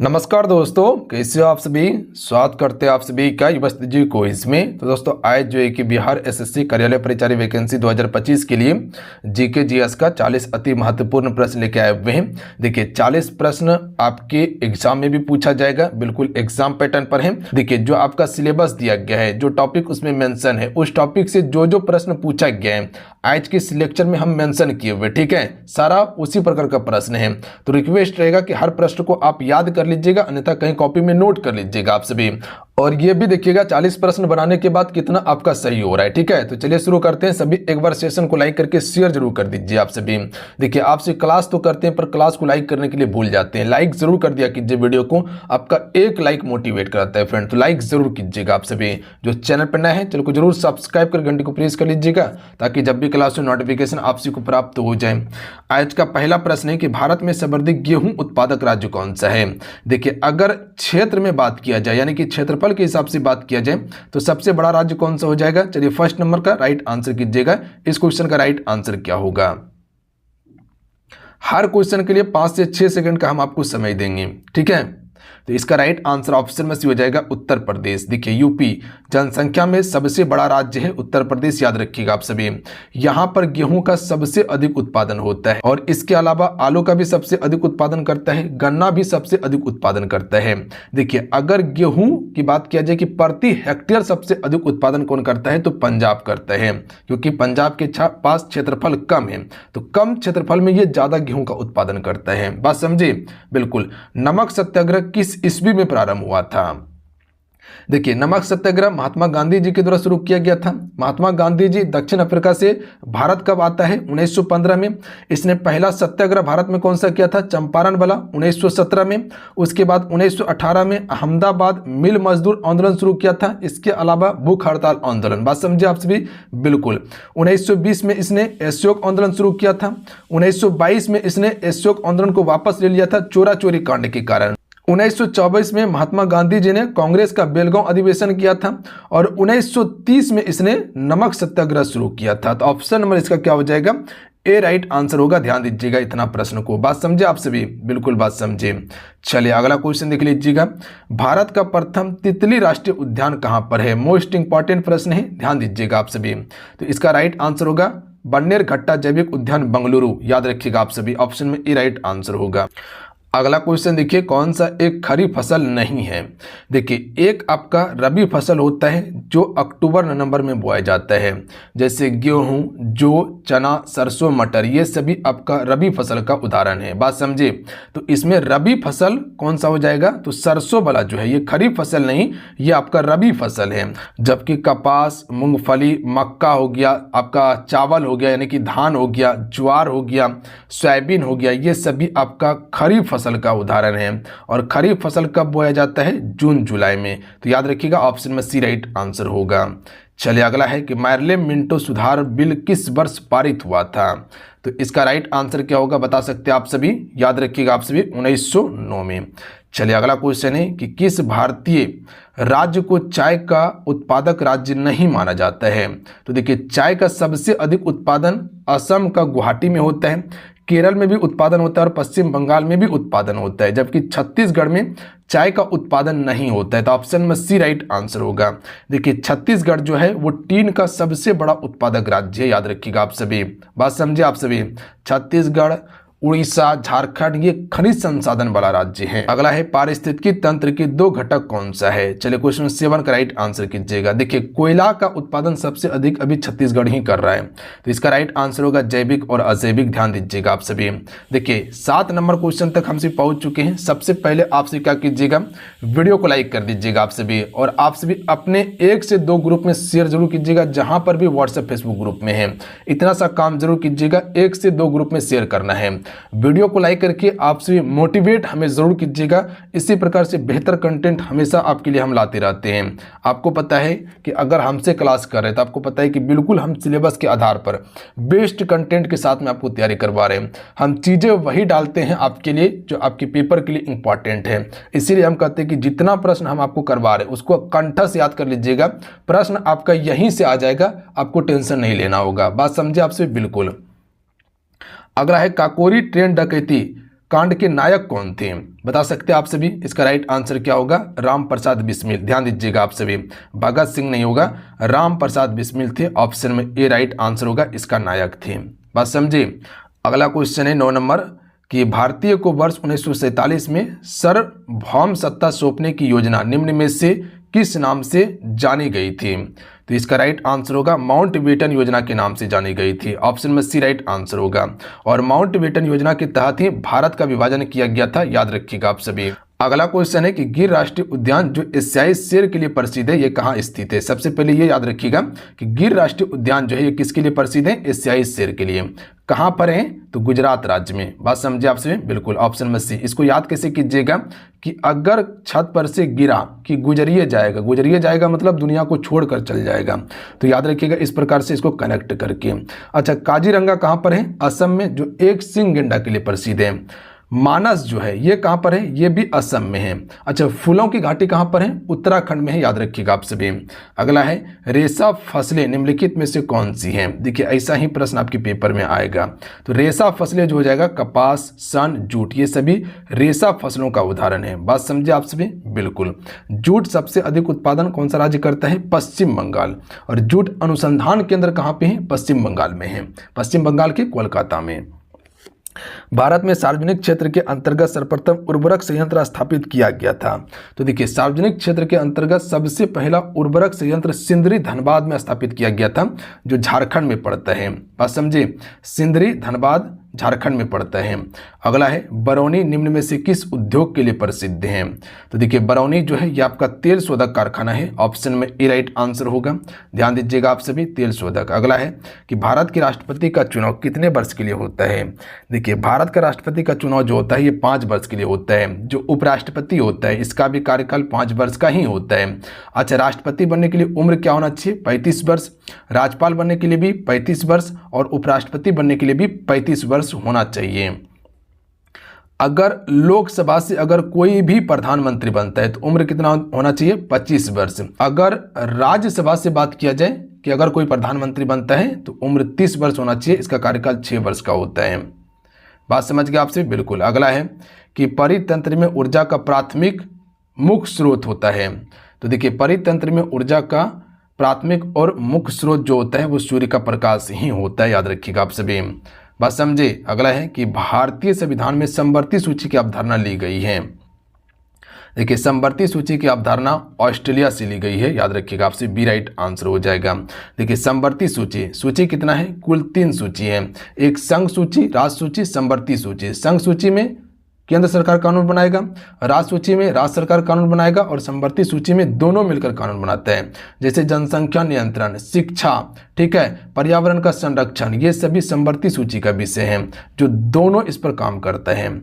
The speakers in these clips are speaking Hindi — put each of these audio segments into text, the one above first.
नमस्कार दोस्तों, कैसे हो आप सभी। स्वागत करते हैं आप सभी का युवस्त जी क्विज में। तो दोस्तों आज जो है कि बिहार एसएससी कार्यालय परिचारी वैकेंसी 2025 के लिए जीके जीएस का 40 अति महत्वपूर्ण प्रश्न लेके आए हुए हैं। देखिए 40 प्रश्न आपके एग्जाम में भी पूछा जाएगा, बिल्कुल एग्जाम पैटर्न पर है। देखिए जो आपका सिलेबस दिया गया है, जो टॉपिक उसमें मेंशन है, उस टॉपिक से जो प्रश्न पूछा गया है आज के सिलेक्शन में हम मेंशन किए हुए, ठीक है, सारा उसी प्रकार का प्रश्न है। तो रिक्वेस्ट रहेगा कि हर प्रश्न को आप याद कर लीजिएगा, अन्यथा कहीं कॉपी में नोट कर लीजिएगा आप सभी। और ये भी देखिएगा 40 प्रश्न बनाने के बाद कितना आपका सही हो रहा है, ठीक है। तो चलिए शुरू करते हैं। सभी एक बार सेशन को लाइक करके शेयर जरूर कर दीजिए आप सभी। देखिए आपसे क्लास तो करते हैं पर क्लास को लाइक करने के लिए भूल जाते हैं। लाइक जरूर कर दिया कीजिए वीडियो को, आपका एक लाइक मोटिवेट कराता है फ्रेंड। तो लाइक जरूर कीजिएगा आप सभी। जो चैनल पर नए हैं चैनल को जरूर सब्सक्राइब कर घंटी को प्रेस कर लीजिएगा, ताकि जब भी क्लास में नोटिफिकेशन आप सभी को प्राप्त हो जाए। आज का पहला प्रश्न है कि भारत में सर्वाधिक गेहूं उत्पादक राज्य कौन सा है। देखिए अगर क्षेत्र में बात किया जाए, यानी कि क्षेत्रफल के हिसाब से बात किया जाए, तो सबसे बड़ा राज्य कौन सा हो जाएगा। चलिए फर्स्ट नंबर का राइट आंसर कीजिएगा। इस क्वेश्चन का राइट आंसर क्या होगा। हर क्वेश्चन के लिए 5 से 6 सेकंड का हम आपको समय देंगे, ठीक है। तो इसका राइट आंसर ऑप्शन में सी हो जाएगा उत्तर प्रदेश। देखिए यूपी जनसंख्या में सबसे बड़ा राज्य है उत्तर प्रदेश, याद रखिएगा आप सभी। यहां पर गेहूं का सबसे अधिक उत्पादन होता है, और इसके अलावा आलू का भी सबसे अधिक उत्पादन करता है, गन्ना भी सबसे अधिक उत्पादन करता है। देखिए अगर गेहूं की बात किया जाए कि प्रति हेक्टेयर सबसे अधिक उत्पादन कौन करता है, तो पंजाब करता है, क्योंकि पंजाब के पास क्षेत्रफल कम है, तो कम क्षेत्रफल में ये ज्यादा गेहूं का उत्पादन करता है। बात समझे। बिल्कुल। नमक सत्याग्रह किस ईस्वी में प्रारंभ हुआ था। देखिए नमक सत्याग्रह महात्मा गांधी जी के द्वारा शुरू किया गया था। महात्मा गांधी जी दक्षिण अफ्रीका से भारत कब आता है, 1915 में। इसने पहला सत्याग्रह भारत में कौन सा किया था, चंपारण वाला, 1917 में। उसके बाद 1918 में अहमदाबाद मिल मजदूर आंदोलन शुरू किया था। इसके अलावा भूख हड़ताल आंदोलन। बात समझे आप सभी। बिल्कुल। 1920 में इसने असहयोग आंदोलन शुरू किया था। 1922 में इसने असहयोग आंदोलन को वापस ले लिया था चोरा चोरी कांड के कारण। 1924 में महात्मा गांधी जी ने कांग्रेस का बेलगांव अधिवेशन किया था, और 1930 में इसने नमक सत्याग्रह शुरू किया था। तो ऑप्शन नंबर इसका क्या हो जाएगा, ए राइट आंसर होगा। ध्यान दीजिएगा इतना प्रश्न को। बात समझे आप सभी। बिल्कुल बात समझे। चलिए अगला क्वेश्चन देख लीजिएगा। भारत का प्रथम तितली राष्ट्रीय उद्यान कहां पर है। मोस्ट इंपॉर्टेंट प्रश्न है, ध्यान दीजिएगा आप सभी। तो इसका राइट आंसर होगा बन्नेरघट्टा जैविक उद्यान बेंगलुरु, याद रखिएगा आप सभी। ऑप्शन में ए राइट आंसर होगा। अगला क्वेश्चन देखिए, कौन सा एक खरीफ फसल नहीं है। देखिए एक आपका रबी फसल होता है जो अक्टूबर नवंबर में बोया जाता है, जैसे गेहूं, जौ, चना, सरसों, मटर, ये सभी आपका रबी फसल का उदाहरण है। बात समझे। तो इसमें रबी फसल कौन सा हो जाएगा, तो सरसों वाला जो है ये खरीफ फसल नहीं, ये आपका रबी फसल है। जबकि कपास, मूंगफली, मक्का हो गया, आपका चावल हो गया यानी कि धान हो गया, ज्वार हो गया, सोयाबीन हो गया, ये सभी आपका खरीफ फसल का उदाहरण है। और खरीफ फसल कब बोया जाता है, जून जुलाई में। तो याद रखिएगा ऑप्शन में सी राइट आंसर होगा। चलिए अगला है कि मार्लेम मिंटो सुधार बिल किस वर्ष पारित हुआ था। तो इसका राइट आंसर क्या होगा बता सकते हैं आप सभी, याद रखिएगा आप सभी, 1909 में। चलिए अगला क्वेश्चन है कि किस भारतीय राज्य को चाय का उत्पादक राज्य नहीं माना जाता है। तो देखिए चाय का सबसे अधिक उत्पादन असम का गुवाहाटी में होता है, केरल में भी उत्पादन होता है, और पश्चिम बंगाल में भी उत्पादन होता है, जबकि छत्तीसगढ़ में चाय का उत्पादन नहीं होता है। तो ऑप्शन में सी राइट आंसर होगा। देखिए छत्तीसगढ़ जो है वो टीन का सबसे बड़ा उत्पादक राज्य है, याद रखिएगा आप सभी। बात समझे आप सभी। छत्तीसगढ़, उड़ीसा, झारखंड ये खनिज संसाधन वाला राज्य है। अगला है पारिस्थितिकी तंत्र के दो घटक कौन सा है। चलिए क्वेश्चन 7 का राइट आंसर कीजिएगा। देखिए कोयला का उत्पादन सबसे अधिक अभी छत्तीसगढ़ ही कर रहा है, तो इसका राइट आंसर होगा जैविक और अजैविक। ध्यान दीजिएगा आप सभी। देखिए 7 नंबर क्वेश्चन तक हमसे पहुंच चुके हैं। सबसे पहले आपसे क्या कीजिएगा, वीडियो को लाइक कर दीजिएगा आप सभी, और आप सभी अपने 1 से 2 ग्रुप में शेयर जरूर कीजिएगा, जहां पर भी व्हाट्सएप फेसबुक ग्रुप में है। इतना सा काम जरूर कीजिएगा, 1 से 2 ग्रुप में शेयर करना है। वीडियो को लाइक करके आप सभी मोटिवेट हमें जरूर कीजिएगा। इसी प्रकार से बेहतर कंटेंट हमेशा आपके लिए हम लाते रहते हैं। आपको पता है कि अगर हमसे क्लास कर रहे हैं तो आपको पता है कि बिल्कुल हम सिलेबस के आधार पर बेस्ट कंटेंट के साथ में आपको तैयारी करवा रहे हैं। हम चीज़ें वही डालते हैं आपके लिए जो आपके पेपर के लिए इंपॉर्टेंट है। इसीलिए हम कहते हैं कि जितना प्रश्न हम आपको करवा रहे हैं उसको कंठ से याद कर लीजिएगा, प्रश्न आपका यहीं से आ जाएगा, आपको टेंशन नहीं लेना होगा। बात समझे आपसे। बिल्कुल। अगला है काकोरी ट्रेन डकैती कांड के नायक कौन थे? बता सकते हैं आप सभी। इसका राइट आंसर क्या होगा? राम प्रसाद बिस्मिल। ध्यान दीजिएगा आप सभी, भगत सिंह नहीं होगा, राम प्रसाद बिस्मिल थे। ऑप्शन में ए राइट आंसर होगा, इसका नायक थे। बात समझे। अगला क्वेश्चन है 9 नंबर कि भारतीय को वर्ष 1947 में सार्वभौम सत्ता सौंपने की योजना निम्न में से किस नाम से जानी गई थी? तो इसका राइट आंसर होगा माउंटबेटन योजना के नाम से जानी गई थी। ऑप्शन में सी राइट आंसर होगा। और माउंटबेटन योजना के तहत ही भारत का विभाजन किया गया था, याद रखिएगा आप सभी। अगला क्वेश्चन है कि गिर राष्ट्रीय उद्यान जो एशियाई शेर के लिए प्रसिद्ध है, ये कहाँ स्थित है? सबसे पहले ये याद रखिएगा कि गिर राष्ट्रीय उद्यान जो है ये किसके लिए प्रसिद्ध है? एशियाई शेर के लिए। कहाँ पर है? तो गुजरात राज्य में। बात समझे आपसे? बिल्कुल, ऑप्शन में सी। इसको याद कैसे कीजिएगा कि अगर छत पर से गिरा कि गुजरिए जाएगा, गुजरिए जाएगा मतलब दुनिया को छोड़कर चल जाएगा, तो याद रखिएगा इस प्रकार से इसको कनेक्ट करके। अच्छा, काजीरंगा कहाँ पर है? असम में, जो एक सिंह गेंडा के लिए प्रसिद्ध है। मानस जो है ये कहाँ पर है? ये भी असम में है। अच्छा, फूलों की घाटी कहाँ पर है? उत्तराखंड में है, याद रखिएगा आप सभी। अगला है रेशा फसलें निम्नलिखित में से कौन सी हैं? देखिए ऐसा ही प्रश्न आपके पेपर में आएगा। तो रेशा फसलें जो हो जाएगा कपास, सन, जूट, ये सभी रेशा फसलों का उदाहरण है। बात समझे आप सभी? बिल्कुल। जूट सबसे अधिक उत्पादन कौन सा राज्य करता है? पश्चिम बंगाल। और जूट अनुसंधान केंद्र कहाँ पे है? पश्चिम बंगाल में है, पश्चिम बंगाल के कोलकाता में। भारत में सार्वजनिक क्षेत्र के अंतर्गत सर्वप्रथम उर्वरक संयंत्र स्थापित किया गया था। तो देखिए सार्वजनिक क्षेत्र के अंतर्गत सबसे पहला उर्वरक संयंत्र सिंदरी धनबाद में स्थापित किया गया था, जो झारखंड में पड़ता है। बात समझे? सिंदरी धनबाद झारखंड में पड़ता है। अगला है बरौनी निम्न में से किस उद्योग के लिए प्रसिद्ध है? तो देखिए बरौनी जो है ये आपका तेल शोधक कारखाना है। ऑप्शन में ए राइट आंसर होगा। ध्यान दीजिएगा आप सभी, तेल शोधक। अगला है कि भारत के राष्ट्रपति का चुनाव कितने वर्ष के लिए होता है? देखिए भारत का राष्ट्रपति का चुनाव जो होता है ये 5 वर्ष के लिए होता है। जो उपराष्ट्रपति होता है इसका भी कार्यकाल 5 वर्ष का ही होता है। अच्छा, राष्ट्रपति बनने के लिए उम्र क्या होना चाहिए? 35 वर्ष। राज्यपाल बनने के लिए भी 35 वर्ष और उपराष्ट्रपति बनने के लिए भी 35 वर्ष होना चाहिए। अगर लोकसभा से अगर कोई भी प्रधानमंत्री बनता है तो उम्र कितना होना चाहिए? 25 वर्ष। अगर राज्यसभा से बात किया जाए कि अगर कोई प्रधानमंत्री बनता है तो उम्र 30 वर्ष होना चाहिए। इसका कार्यकाल 6 वर्ष का होता है। बात समझ गए आपसे? बिल्कुल। अगला है कि परितंत्र में ऊर्जा का प्राथमिक मुख्य स्रोत होता है। तो देखिए परितंत्र में ऊर्जा का प्राथमिक और मुख्य स्रोत जो होता है वो सूर्य का प्रकाश ही होता है, याद रखिएगा आप सभी। बात समझे? अगला है कि भारतीय संविधान में समवर्ती सूची की अवधारणा ली गई है। देखिए समवर्ती सूची की अवधारणा ऑस्ट्रेलिया से ली गई है, याद रखिएगा आपसे, बी राइट आंसर हो जाएगा। देखिए समवर्ती सूची, सूची कितना है? कुल 3 सूची है। एक संघ सूची, राज्य सूची, समवर्ती सूची। संघ सूची में केंद्र सरकार कानून बनाएगा, राज्य सूची में राज्य सरकार कानून बनाएगा और समवर्ती सूची में दोनों मिलकर कानून बनाते हैं। जैसे जनसंख्या नियंत्रण, शिक्षा, ठीक है, पर्यावरण का संरक्षण, ये सभी समवर्ती सूची का विषय है जो दोनों इस पर काम करते हैं।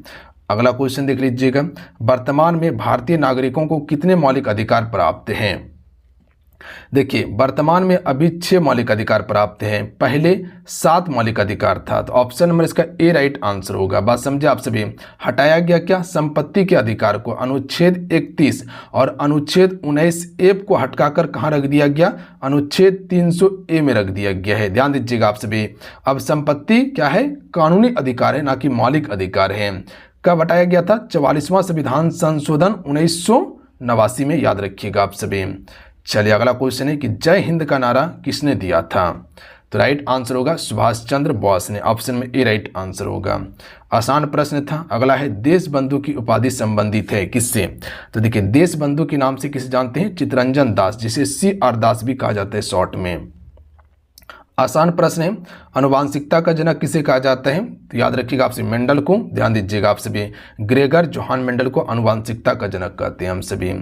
अगला क्वेश्चन देख लीजिएगा, वर्तमान में भारतीय नागरिकों को कितने मौलिक अधिकार प्राप्त हैं? देखिए वर्तमान में अभी 6 मौलिक अधिकार प्राप्त हैं, पहले 7 मौलिक अधिकार था। तो ऑप्शन नंबर इसका ए राइट आंसर होगा। बात समझे आप सभी? हटाया गया क्या? संपत्ति के अधिकार को अनुच्छेद 31 और अनुच्छेद 19 ए को हटकाकर कहाँ रख दिया गया? अनुच्छेद 300 ए में रख दिया गया है। ध्यान दीजिएगा आप सभी। अब संपत्ति क्या है? कानूनी अधिकार है, ना कि मौलिक अधिकार है। कब हटाया गया था? 44वां संविधान संशोधन 1989 में, याद रखिएगा आप सभी। चलिए अगला क्वेश्चन है कि जय हिंद का नारा किसने दिया था? तो राइट आंसर होगा सुभाष चंद्र बोस ने। ऑप्शन में ए राइट आंसर होगा। आसान प्रश्न था। अगला है देश बंधु की उपाधि संबंधित है किससे? तो देखिए देश बंधु के नाम से किसे जानते हैं? चित्तरंजन दास, जिसे CR दास भी कहा जाता है शॉर्ट में। आसान प्रश्न है। अनुवांशिकता का जनक किसे कहा जाता है? तो याद रखिएगा आपसे मेंडल को। ध्यान दीजिएगा आप सभी, ग्रेगर जोहान मेंडल को अनुवांशिकता का जनक कहते हैं हम सभी।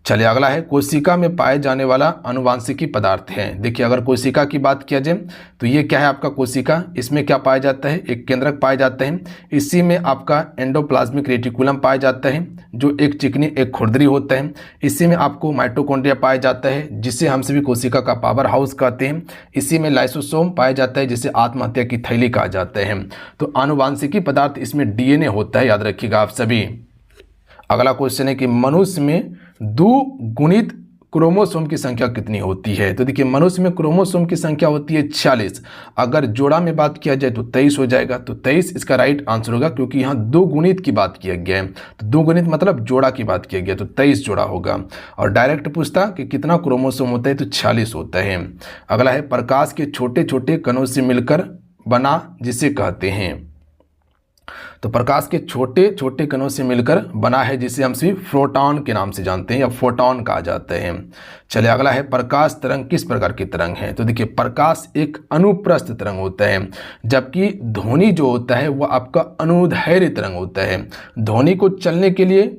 चलिए अगला है कोशिका में पाए जाने वाला अनुवांशिकी पदार्थ है। देखिए अगर कोशिका की बात किया जाए तो ये क्या है आपका कोशिका? इसमें क्या पाया जाता है? एक केंद्रक पाया जाता है। इसी में आपका एंडोप्लाज्मिक रेटिकुलम पाया जाता है जो एक चिकनी एक खुरदरी होता है। इसी में आपको माइटोकॉन्ड्रिया पाया जाता है जिसे हम सभी कोशिका का पावर हाउस कहते हैं। इसी में लाइसोसोम पाया जाता है जिसे आत्महत्या की थैली कहा जाता है। तो अनुवांशिकी पदार्थ इसमें DNA होता है, याद रखिएगा आप सभी। अगला क्वेश्चन है कि मनुष्य में 2 गुणित क्रोमोसोम की संख्या कितनी होती है? तो देखिए मनुष्य में क्रोमोसोम की संख्या होती है 46। अगर जोड़ा में बात किया जाए तो 23 हो जाएगा। तो 23 इसका राइट आंसर होगा, क्योंकि यहाँ दो गुणित की बात किया गया है। तो दो गुणित मतलब जोड़ा की बात किया गया, तो 23 जोड़ा होगा। और डायरेक्ट पूछता कि कितना क्रोमोसोम होता है, तो 46 होता है। अगला है प्रकाश के छोटे छोटे कणों से मिलकर बना जिसे कहते हैं। तो प्रकाश के छोटे छोटे कणों से मिलकर बना है जिसे हम सभी प्रोटॉन के नाम से जानते हैं या फोटॉन कहा जाता है। चलिए अगला है प्रकाश तरंग किस प्रकार की तरंग है? तो देखिए प्रकाश एक अनुप्रस्थ तरंग होता है, जबकि ध्वनि जो होता है वह आपका अनुदैर्घ्य तरंग होता है। ध्वनि को चलने के लिए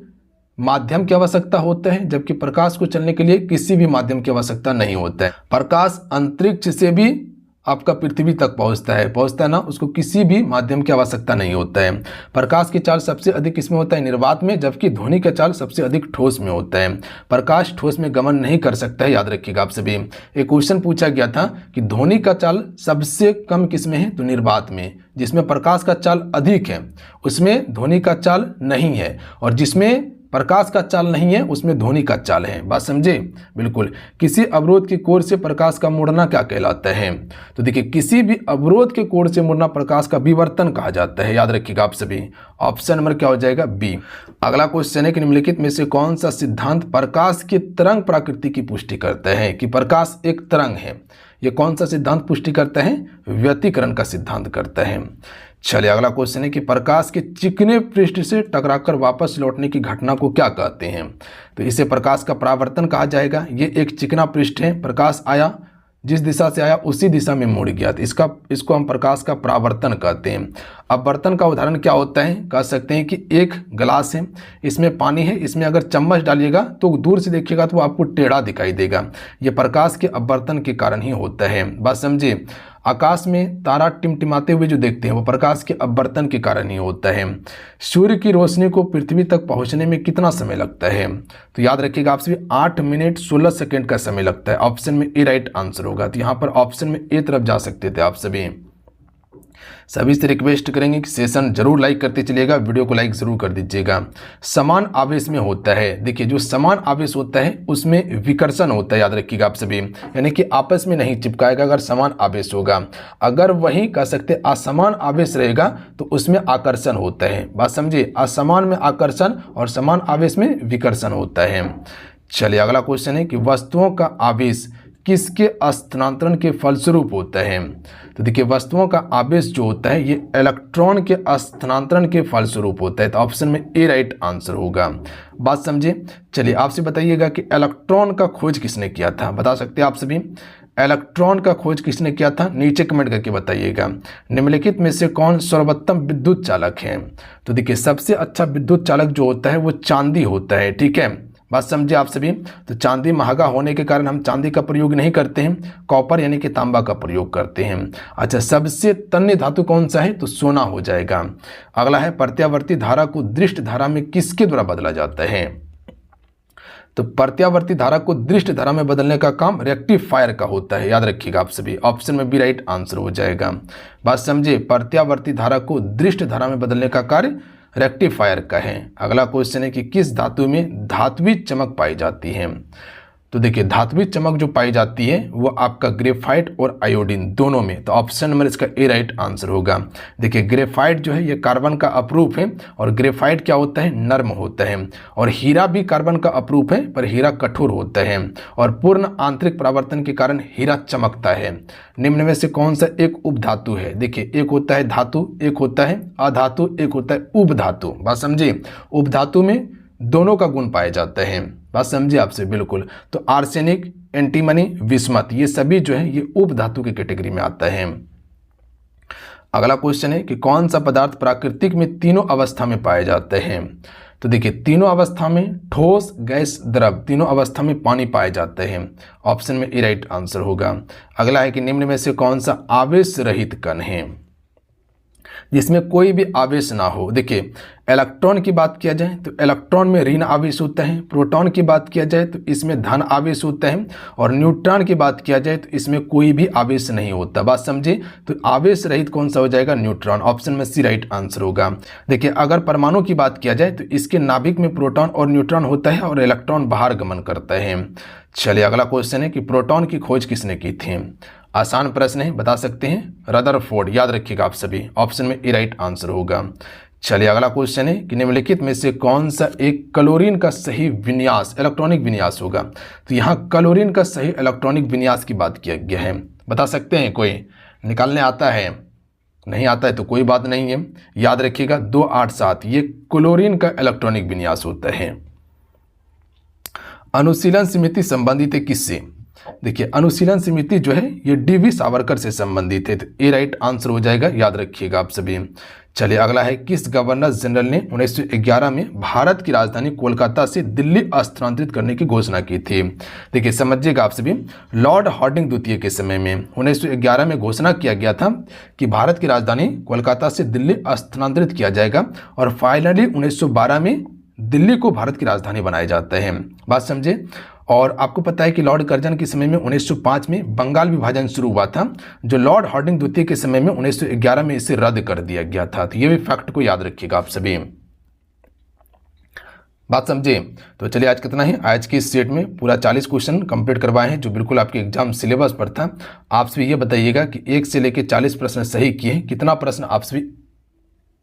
माध्यम की आवश्यकता होता है, जबकि प्रकाश को चलने के लिए किसी भी माध्यम की आवश्यकता नहीं होता है। प्रकाश अंतरिक्ष से भी आपका पृथ्वी तक पहुंचता है ना, उसको किसी भी माध्यम की आवश्यकता नहीं होता है। प्रकाश की चाल सबसे अधिक इसमें होता है निर्वात में, जबकि ध्वनि का चाल सबसे अधिक ठोस में होता है। प्रकाश ठोस में गमन नहीं कर सकता है, याद रखिएगा आप सभी। एक क्वेश्चन पूछा गया था कि ध्वनि का चाल सबसे कम किसमें है? तो निर्वात में। जिसमें प्रकाश का चाल अधिक है उसमें ध्वनि का चाल नहीं है, और जिसमें प्रकाश का चाल नहीं है उसमें ध्वनि का चाल है। बात समझे? बिल्कुल। किसी अवरोध की कोर से प्रकाश का मुड़ना क्या कहलाता है? तो देखिए किसी भी अवरोध के कोर से मुड़ना प्रकाश का विवर्तन कहा जाता है, याद रखिएगा आप सभी। ऑप्शन नंबर क्या हो जाएगा? बी। अगला क्वेश्चन है कि निम्नलिखित में से कौन सा सिद्धांत प्रकाश की तरंग प्रकृति की पुष्टि करता है? कि प्रकाश एक तरंग है, ये कौन सा सिद्धांत पुष्टि करता है? व्यतिकरण का सिद्धांत करता है। चलिए अगला क्वेश्चन है कि प्रकाश के चिकने पृष्ठ से टकराकर वापस लौटने की घटना को क्या कहते हैं? तो इसे प्रकाश का परावर्तन कहा जाएगा। ये एक चिकना पृष्ठ है, प्रकाश आया जिस दिशा से आया उसी दिशा में मुड़ गया, तो इसको हम प्रकाश का परावर्तन कहते हैं। अपवर्तन का उदाहरण क्या होता है? कह सकते हैं कि एक गिलास है, इसमें पानी है, इसमें अगर चम्मच डालिएगा तो दूर से देखिएगा तो वो आपको टेढ़ा दिखाई देगा। ये प्रकाश के अपवर्तन के कारण ही होता है। बात समझिए। आकाश में तारा टिमटिमाते हुए जो देखते हैं वो प्रकाश के अपवर्तन के कारण ही होता है। सूर्य की रोशनी को पृथ्वी तक पहुंचने में कितना समय लगता है? तो याद रखिएगा आप सभी 8 मिनट 16 सेकंड का समय लगता है। ऑप्शन में ए राइट आंसर होगा। तो यहाँ पर ऑप्शन में ए तरफ जा सकते थे आप सभी से रिक्वेस्ट करेंगे कि सेशन जरूर लाइक करते चलिएगा, वीडियो को लाइक जरूर कर दीजिएगा। समान आवेश में होता है, देखिए जो समान आवेश होता है उसमें विकर्षण होता है, याद रखिएगा आप सभी, यानी कि आपस में नहीं चिपकाएगा अगर समान आवेश होगा। अगर वही कह सकते असमान आवेश रहेगा तो उसमें आकर्षण होता है। बात समझिए, असमान में आकर्षण और समान आवेश में विकर्षण होता है। चलिए अगला क्वेश्चन है कि वस्तुओं का आवेश किसके स्थानांतरण के फलस्वरूप होता है? तो देखिए वस्तुओं का आवेश जो होता है ये इलेक्ट्रॉन के स्थानांतरण के फलस्वरूप होता है। तो ऑप्शन में ए राइट आंसर होगा। बात समझे। चलिए आपसे बताइएगा कि इलेक्ट्रॉन का खोज किसने किया था? बता सकते हैं आप सभी इलेक्ट्रॉन का खोज किसने किया था? नीचे कमेंट करके बताइएगा। निम्नलिखित में से कौन सर्वोत्तम विद्युत चालक है? तो देखिए सबसे अच्छा विद्युत चालक जो होता है वो चांदी होता है। ठीक है, बात समझे आप सभी। तो चांदी महंगा होने के कारण हम चांदी का प्रयोग नहीं करते हैं, कॉपर यानी कि तांबा का प्रयोग करते हैं। अच्छा, सबसे तन्य धातु कौन सा है? तो सोना हो जाएगा। अगला है प्रत्यावर्ती धारा को दृष्ट धारा में किसके द्वारा बदला जाता है? तो प्रत्यावर्ती धारा को दृष्ट धारा में बदलने का काम रेक्टिफायर का होता है, याद रखिएगा आप सभी। ऑप्शन में बी राइट आंसर हो जाएगा। बात समझे, प्रत्यावर्ती धारा को दृष्ट धारा में बदलने का कार्य रेक्टिफायर का है। अगला क्वेश्चन है कि किस धातु में धात्विक चमक पाई जाती है? तो देखिए धात्विक चमक जो पाई जाती है वो आपका ग्रेफाइट और आयोडीन दोनों में। तो ऑप्शन नंबर इसका ए राइट आंसर होगा। देखिए ग्रेफाइट जो है ये कार्बन का अपरूप है, और ग्रेफाइट क्या होता है? नर्म होता है। और हीरा भी कार्बन का अपरूप है, पर हीरा कठोर होता है। और पूर्ण आंतरिक परावर्तन के कारण हीरा चमकता है। निम्न में से कौन सा एक उपधातु है? देखिए एक होता है धातु, एक होता है अधातु, एक होता है उपधातु। बात समझिए, उपधातु में दोनों का गुण पाया जाता है। बात समझिए आपसे बिल्कुल। तो आर्सेनिक, एंटीमनी, विस्मत ये सभी जो है ये उपधातु की कैटेगरी में आता है। अगला क्वेश्चन है कि कौन सा पदार्थ प्राकृतिक में तीनों अवस्था में पाए जाते हैं? तो देखिए तीनों अवस्था में ठोस, गैस, द्रव, तीनों अवस्था में पानी पाए जाते हैं। ऑप्शन में ए राइट आंसर होगा। अगला है कि निम्न में से कौन सा आवेश रहित कण है? जिसमें कोई भी आवेश ना हो। देखिए इलेक्ट्रॉन की बात किया जाए तो इलेक्ट्रॉन में ऋण आवेश होता है, प्रोटॉन की बात किया जाए तो इसमें धन आवेश होता है, और न्यूट्रॉन की बात किया जाए तो इसमें कोई भी आवेश नहीं होता। बात समझे? तो आवेश रहित कौन सा हो जाएगा? न्यूट्रॉन। ऑप्शन में सी राइट आंसर होगा। देखिए अगर परमाणु की बात किया जाए तो इसके नाभिक में प्रोटॉन और न्यूट्रॉन होता है और इलेक्ट्रॉन बाहर गमन करता है। चलिए अगला क्वेश्चन है कि प्रोटॉन की खोज किसने की थी? आसान प्रश्न है, बता सकते हैं, रदरफोर्ड। याद रखिएगा आप सभी, ऑप्शन में ए राइट आंसर होगा। चलिए अगला क्वेश्चन है कि निम्नलिखित में से कौन सा एक क्लोरीन का सही विन्यास, इलेक्ट्रॉनिक विन्यास होगा? तो यहाँ क्लोरीन का सही इलेक्ट्रॉनिक विन्यास की बात किया गया है। बता सकते हैं कोई? निकालने आता है? नहीं आता है तो कोई बात नहीं है, याद रखिएगा 287 ये क्लोरीन का इलेक्ट्रॉनिक विन्यास होता है। अनुशीलन समिति संबंधित है किससे? देखिए अनुशीलन समिति जो है ये डी.वी. सावरकर से संबंधित है, तो ए राइट आंसर हो जाएगा। याद रखिएगा आप सभी। चलिए अगला है, किस गवर्नर जनरल ने 1911 में भारत की राजधानी कोलकाता से दिल्ली स्थानांतरित करने की घोषणा की थी? देखिए समझिएगा आप सभी, लॉर्ड हार्डिंग द्वितीय के समय में 1911 में घोषणा किया गया था कि भारत की राजधानी कोलकाता से दिल्ली स्थानांतरित किया जाएगा, और फाइनली 1912 में दिल्ली को भारत की राजधानी बनाया जाता है। बात समझे? और आपको पता है कि लॉर्ड कर्जन के समय में 1905 में बंगाल विभाजन शुरू हुआ था, जो लॉर्ड हार्डिंग द्वितीय के समय में 1911 में इसे रद्द कर दिया गया था। तो ये भी फैक्ट को याद रखिएगा आप सभी। बात समझे? तो चलिए आज कितना है, आज की इस सेट में पूरा 40 क्वेश्चन कंप्लीट करवाए हैं जो बिल्कुल आपके एग्जाम सिलेबस पर था। आप सभी ये बताइएगा कि 1 से लेकर 40 प्रश्न सही किए, कितना प्रश्न आप सभी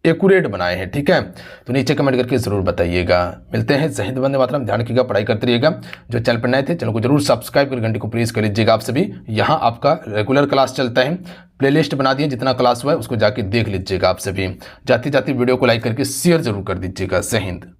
एक्यूरेट बनाए हैं, ठीक है? तो नीचे कमेंट करके जरूर बताइएगा। मिलते हैं, जय हिंद, वंदे मातरम। ध्यान रखिएगा, पढ़ाई करते रहिएगा। जो चैनल पर नए थे चैनल को जरूर सब्सक्राइब कर घंटे को प्रेस कर लीजिएगा आप सभी। यहाँ आपका रेगुलर क्लास चलता है, प्लेलिस्ट बना दिए, जितना क्लास हुआ है उसको जाके देख लीजिएगा आप सभी। जाते जाते वीडियो को लाइक करके शेयर जरूर कर दीजिएगा। जय हिंद।